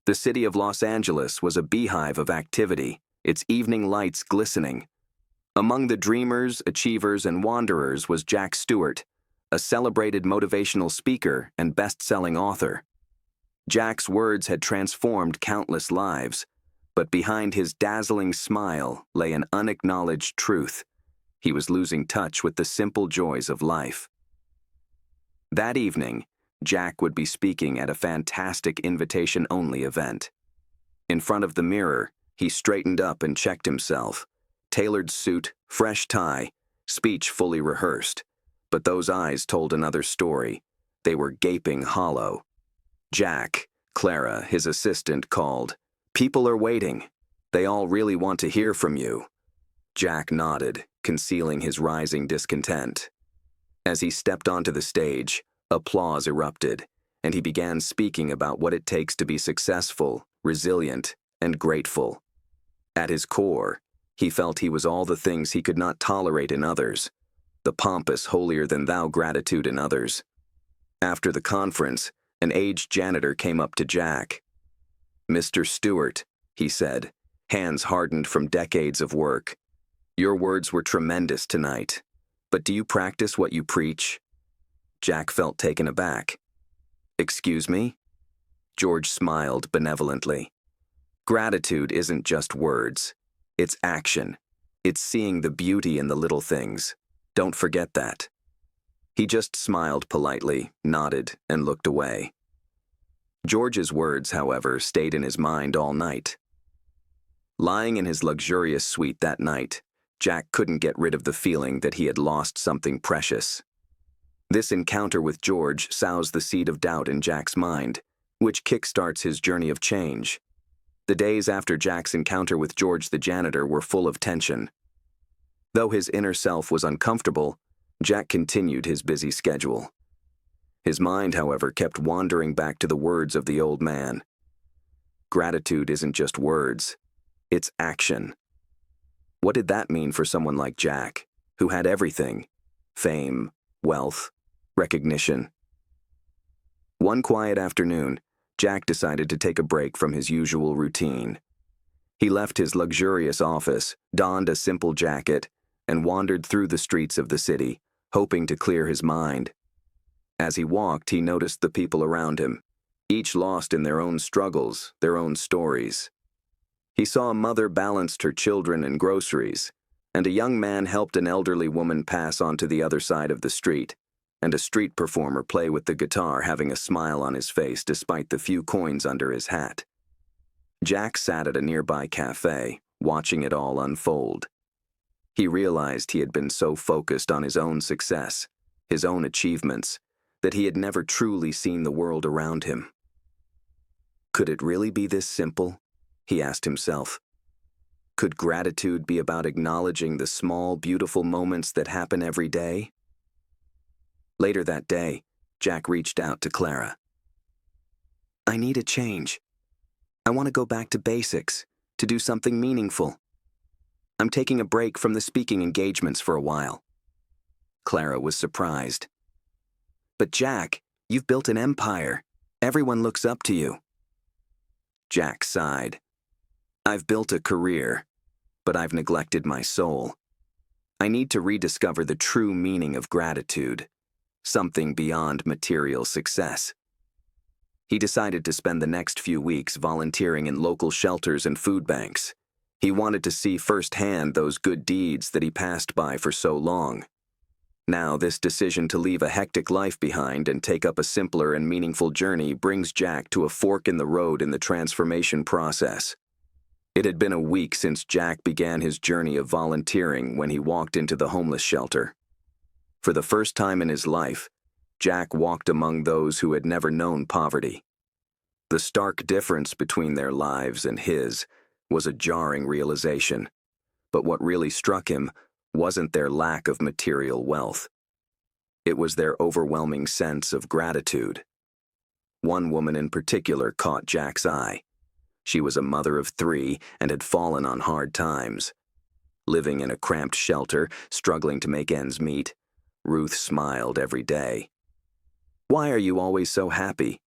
The city of Los Angeles was a beehive of activity, its evening lights glistening. Among the dreamers, achievers, and wanderers was Jack Stewart, a celebrated motivational speaker and best-selling author. Jack's words had transformed countless lives, but behind his dazzling smile lay an unacknowledged truth. He was losing touch with the simple joys of life. That evening, Jack would be speaking at a fantastic invitation-only event. In front of the mirror, he straightened up and checked himself. Tailored suit, fresh tie, speech fully rehearsed. But those eyes told another story. They were gaping hollow. Jack, Clara, his assistant, called. "People are waiting. They all really want to hear from you." Jack nodded, concealing his rising discontent. As he stepped onto the stage, applause erupted, and he began speaking about what it takes to be successful, resilient, and grateful. At his core, he felt he was all the things he could not tolerate in others, the pompous holier-than-thou gratitude in others. After the conference, an aged janitor came up to Jack. "Mr. Stewart," he said, hands hardened from decades of work, "your words were tremendous tonight, but do you practice what you preach?" Jack felt taken aback. "Excuse me?" George smiled benevolently. "Gratitude isn't just words. It's action. It's seeing the beauty in the little things. Don't forget that." He just smiled politely, nodded, and looked away. George's words, however, stayed in his mind all night. Lying in his luxurious suite that night, Jack couldn't get rid of the feeling that he had lost something precious. This encounter with George sows the seed of doubt in Jack's mind, which kickstarts his journey of change. The days after Jack's encounter with George the janitor were full of tension. Though his inner self was uncomfortable, Jack continued his busy schedule. His mind, however, kept wandering back to the words of the old man. Gratitude isn't just words, it's action. What did that mean for someone like Jack, who had everything: fame, wealth, recognition? One quiet afternoon, Jack decided to take a break from his usual routine. He left his luxurious office, donned a simple jacket, and wandered through the streets of the city, hoping to clear his mind. As he walked, he noticed the people around him, each lost in their own struggles, their own stories. He saw a mother balanced her children and groceries, and a young man helped an elderly woman pass onto the other side of the street, and a street performer play with the guitar, having a smile on his face despite the few coins under his hat. Jack sat at a nearby cafe, watching it all unfold. He realized he had been so focused on his own success, his own achievements, that he had never truly seen the world around him. Could it really be this simple? He asked himself. Could gratitude be about acknowledging the small, beautiful moments that happen every day? Later that day, Jack reached out to Clara. "I need a change. I want to go back to basics, to do something meaningful. I'm taking a break from the speaking engagements for a while." Clara was surprised. "But Jack, you've built an empire. Everyone looks up to you." Jack sighed. "I've built a career, but I've neglected my soul. I need to rediscover the true meaning of gratitude. Something beyond material success." He decided to spend the next few weeks volunteering in local shelters and food banks. He wanted to see firsthand those good deeds that he passed by for so long. Now, this decision to leave a hectic life behind and take up a simpler and meaningful journey brings Jack to a fork in the road in the transformation process. It had been a week since Jack began his journey of volunteering when he walked into the homeless shelter. For the first time in his life, Jack walked among those who had never known poverty. The stark difference between their lives and his was a jarring realization. But what really struck him wasn't their lack of material wealth. It was their overwhelming sense of gratitude. One woman in particular caught Jack's eye. She was a mother of 3 and had fallen on hard times. Living in a cramped shelter, struggling to make ends meet, Ruth smiled every day. "Why are you always so happy?"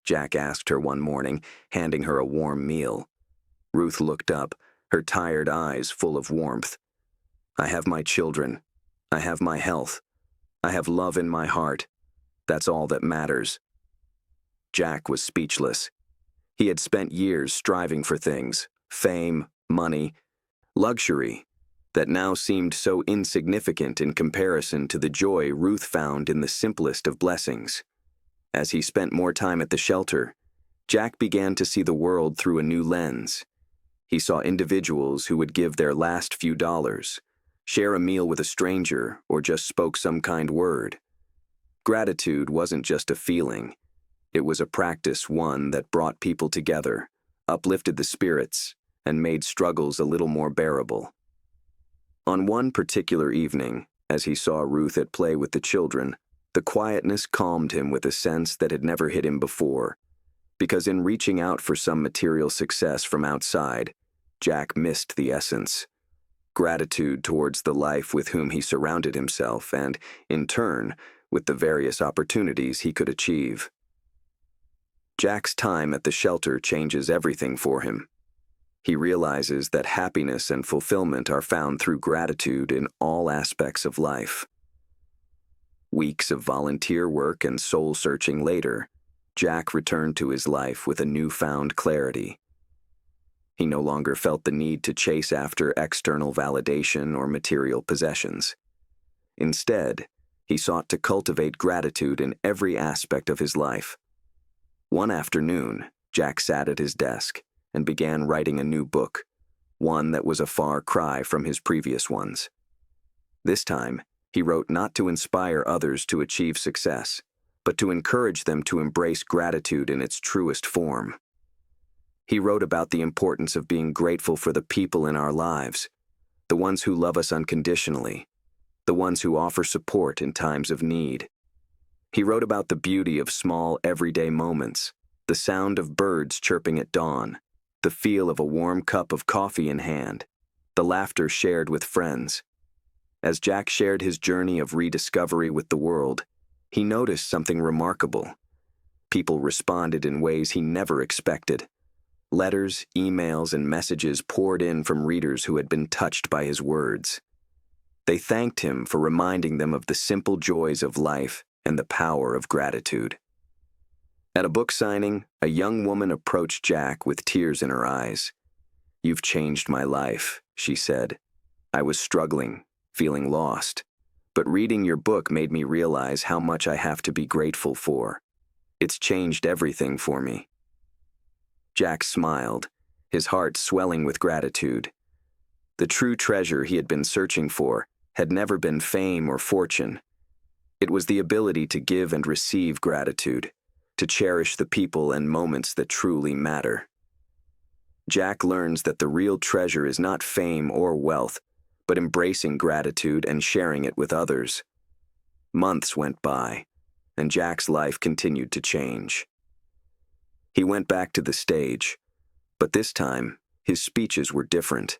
Jack asked her one morning, handing her a warm meal. Ruth looked up, her tired eyes full of warmth. "I have my children. I have my health. I have love in my heart. That's all that matters." Jack was speechless. He had spent years striving for things, fame, money, luxury, that now seemed so insignificant in comparison to the joy Ruth found in the simplest of blessings. As he spent more time at the shelter, Jack began to see the world through a new lens. He saw individuals who would give their last few dollars, share a meal with a stranger, or just spoke some kind word. Gratitude wasn't just a feeling. It was a practice, one that brought people together, uplifted the spirits, and made struggles a little more bearable. On one particular evening, as he saw Ruth at play with the children, the quietness calmed him with a sense that had never hit him before, because in reaching out for some material success from outside, Jack missed the essence: gratitude towards the life with whom he surrounded himself and, in turn, with the various opportunities he could achieve. Jack's time at the shelter changes everything for him. He realizes that happiness and fulfillment are found through gratitude in all aspects of life. Weeks of volunteer work and soul-searching later, Jack returned to his life with a newfound clarity. He no longer felt the need to chase after external validation or material possessions. Instead, he sought to cultivate gratitude in every aspect of his life. One afternoon, Jack sat at his desk and began writing a new book, one that was a far cry from his previous ones. This time, he wrote not to inspire others to achieve success, but to encourage them to embrace gratitude in its truest form. He wrote about the importance of being grateful for the people in our lives, the ones who love us unconditionally, the ones who offer support in times of need. He wrote about the beauty of small, everyday moments, the sound of birds chirping at dawn, the feel of a warm cup of coffee in hand, the laughter shared with friends. As Jack shared his journey of rediscovery with the world, he noticed something remarkable. People responded in ways he never expected. Letters, emails, and messages poured in from readers who had been touched by his words. They thanked him for reminding them of the simple joys of life and the power of gratitude. At a book signing, a young woman approached Jack with tears in her eyes. "You've changed my life," she said. "I was struggling, feeling lost, but reading your book made me realize how much I have to be grateful for. It's changed everything for me." Jack smiled, his heart swelling with gratitude. The true treasure he had been searching for had never been fame or fortune. It was the ability to give and receive gratitude, to cherish the people and moments that truly matter. Jack learns that the real treasure is not fame or wealth, but embracing gratitude and sharing it with others. Months went by, and Jack's life continued to change. He went back to the stage, but this time, his speeches were different.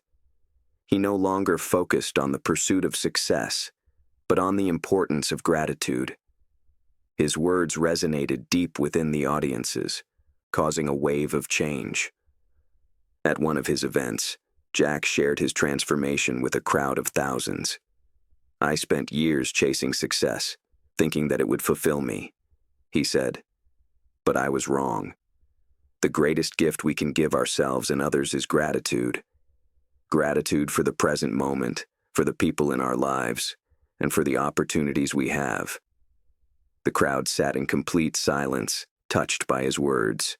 He no longer focused on the pursuit of success, but on the importance of gratitude. His words resonated deep within the audiences, causing a wave of change. At one of his events, Jack shared his transformation with a crowd of thousands. "I spent years chasing success, thinking that it would fulfill me," he said. "But I was wrong. The greatest gift we can give ourselves and others is gratitude. Gratitude for the present moment, for the people in our lives, and for the opportunities we have." The crowd sat in complete silence, touched by his words.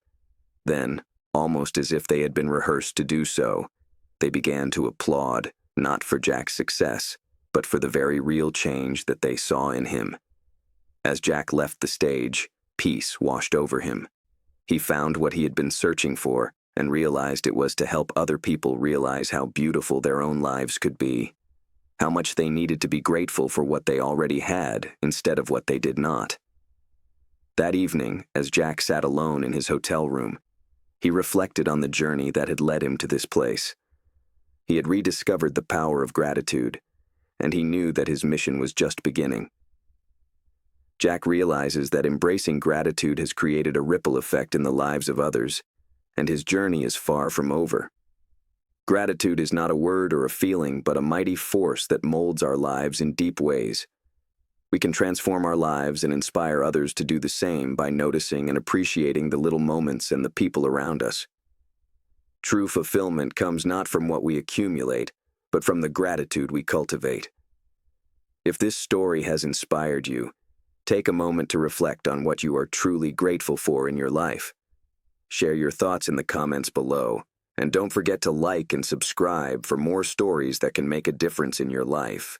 Then, almost as if they had been rehearsed to do so, they began to applaud, not for Jack's success, but for the very real change that they saw in him. As Jack left the stage, peace washed over him. He found what he had been searching for and realized it was to help other people realize how beautiful their own lives could be, how much they needed to be grateful for what they already had instead of what they did not. That evening, as Jack sat alone in his hotel room, he reflected on the journey that had led him to this place. He had rediscovered the power of gratitude, and he knew that his mission was just beginning. Jack realizes that embracing gratitude has created a ripple effect in the lives of others, and his journey is far from over. Gratitude is not a word or a feeling, but a mighty force that molds our lives in deep ways. We can transform our lives and inspire others to do the same by noticing and appreciating the little moments and the people around us. True fulfillment comes not from what we accumulate, but from the gratitude we cultivate. If this story has inspired you, take a moment to reflect on what you are truly grateful for in your life. Share your thoughts in the comments below, and don't forget to like and subscribe for more stories that can make a difference in your life.